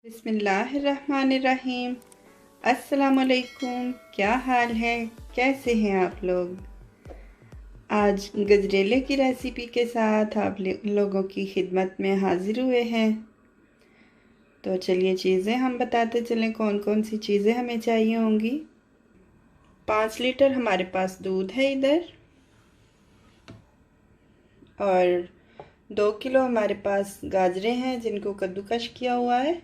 बिस्मिल्लाहिर्रहमानिर्रहीम। अस्सलामुअलैकुम। क्या हाल है, कैसे हैं आप लोग। आज गजरेले की रेसिपी के साथ आप लोगों की खिदमत में हाजिर हुए हैं। तो चलिए चीज़ें हम बताते चलें कौन कौन सी चीज़ें हमें चाहिए होंगी। 5 लीटर हमारे पास दूध है इधर, और 2 किलो हमारे पास गाजरें हैं जिनको कद्दूकश किया हुआ है।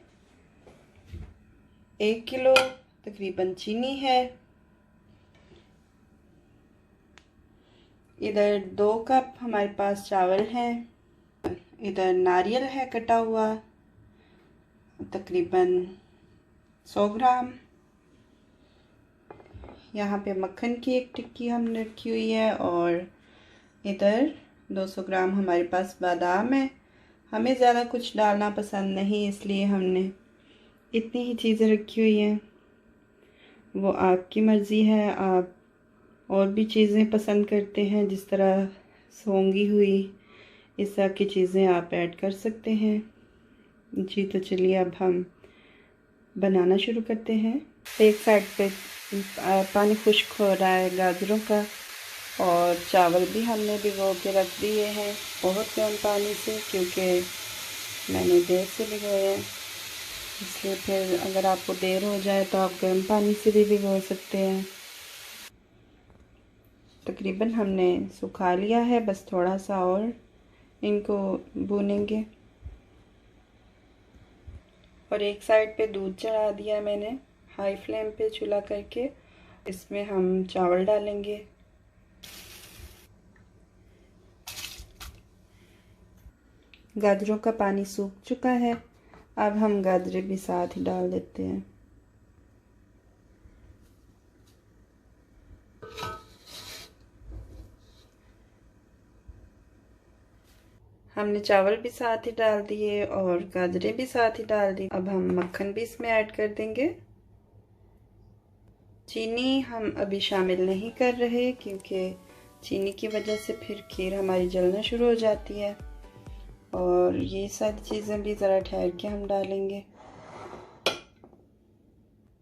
1 किलो तकरीबन चीनी है। इधर 2 कप हमारे पास चावल हैं। इधर नारियल है कटा हुआ तकरीबन 100 ग्राम। यहाँ पे मक्खन की एक टिक्की हमने रखी हुई है, और इधर 200 ग्राम हमारे पास बादाम है। हमें ज़्यादा कुछ डालना पसंद नहीं, इसलिए हमने इतनी ही चीज़ें रखी हुई हैं। वो आपकी मर्ज़ी है, आप और भी चीज़ें पसंद करते हैं जिस तरह सौंगी हुई, इस तरह की चीज़ें आप ऐड कर सकते हैं। जी तो चलिए अब हम बनाना शुरू करते हैं। एक साइड पे पानी खुश्क हो रहा है गाजरों का, और चावल भी हमने भिगो के रख दिए हैं बहुत गर्म पानी से, क्योंकि मैंने देर से भिगोए हैं। इसलिए फिर अगर आपको देर हो जाए तो आप गर्म पानी से भी भिगो सकते हैं। तकरीबन हमने सुखा लिया है, बस थोड़ा सा और इनको भूनेंगे। और एक साइड पे दूध चढ़ा दिया मैंने हाई फ्लेम पे चूल्हा करके। इसमें हम चावल डालेंगे। गाजरों का पानी सूख चुका है, अब हम गाजरें भी साथ ही डाल देते हैं। हमने चावल भी साथ ही डाल दिए और गाजरें भी साथ ही डाल दी। अब हम मक्खन भी इसमें ऐड कर देंगे। चीनी हम अभी शामिल नहीं कर रहे, क्योंकि चीनी की वजह से फिर खीर हमारी जलना शुरू हो जाती है, और ये सारी चीज़ें भी ज़रा ठहर के हम डालेंगे।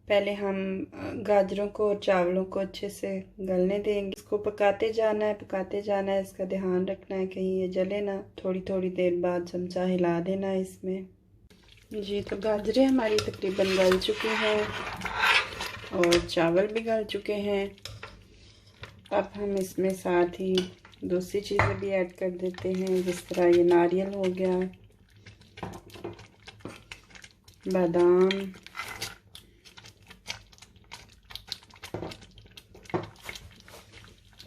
पहले हम गाजरों को और चावलों को अच्छे से गलने देंगे। इसको पकाते जाना है, इसका ध्यान रखना है कहीं ये जले ना। थोड़ी थोड़ी देर बाद चमचा हिला देना है इसमें। जी तो गाजरें हमारी तकरीबन गल चुकी हैं और चावल भी गल चुके हैं। अब हम इसमें साथ ही दूसरी चीज़ें भी ऐड कर देते हैं, जिस तरह ये नारियल हो गया, बादाम,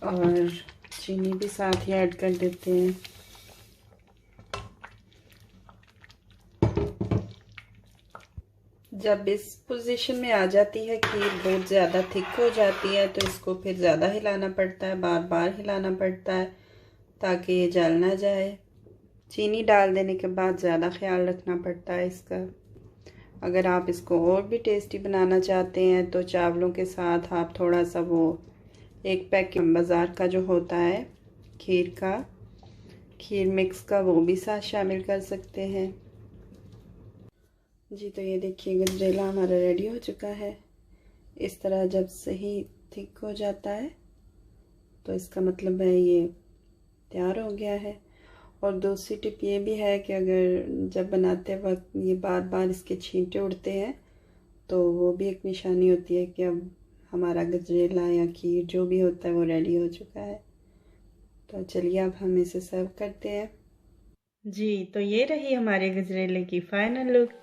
और चीनी भी साथ ही ऐड कर देते हैं। जब इस पोजीशन में आ जाती है खीर, बहुत ज़्यादा थिक हो जाती है, तो इसको फिर ज़्यादा हिलाना पड़ता है, बार बार हिलाना पड़ता है ताकि ये जल ना जाए। चीनी डाल देने के बाद ज़्यादा ख्याल रखना पड़ता है इसका। अगर आप इसको और भी टेस्टी बनाना चाहते हैं तो चावलों के साथ आप थोड़ा सा वो एक पैकेट बाज़ार का जो होता है खीर मिक्स का, वो भी साथ शामिल कर सकते हैं। जी तो ये देखिए गजरेला हमारा रेडी हो चुका है। इस तरह जब सही थिक हो जाता है तो इसका मतलब है ये तैयार हो गया है। और दूसरी टिप ये भी है कि अगर जब बनाते वक्त ये बार बार इसके छींटे उड़ते हैं तो वो भी एक निशानी होती है कि अब हमारा गजरेला या खीर जो भी होता है वो रेडी हो चुका है। तो चलिए अब हम इसे सर्व करते हैं। जी तो ये रही हमारे गजरेले की फाइनल लुक।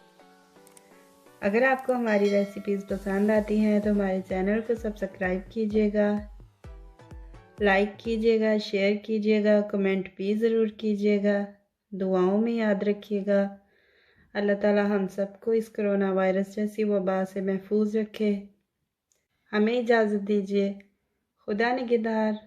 अगर आपको हमारी रेसिपीज़ पसंद आती हैं तो हमारे चैनल को सब्सक्राइब कीजिएगा, लाइक कीजिएगा, शेयर कीजिएगा, कमेंट भी ज़रूर कीजिएगा। दुआओं में याद रखिएगा। अल्लाह ताला हम सबको इस कोरोना वायरस जैसी वबा से महफूज रखे। हमें इजाज़त दीजिए। खुदा निगहदार।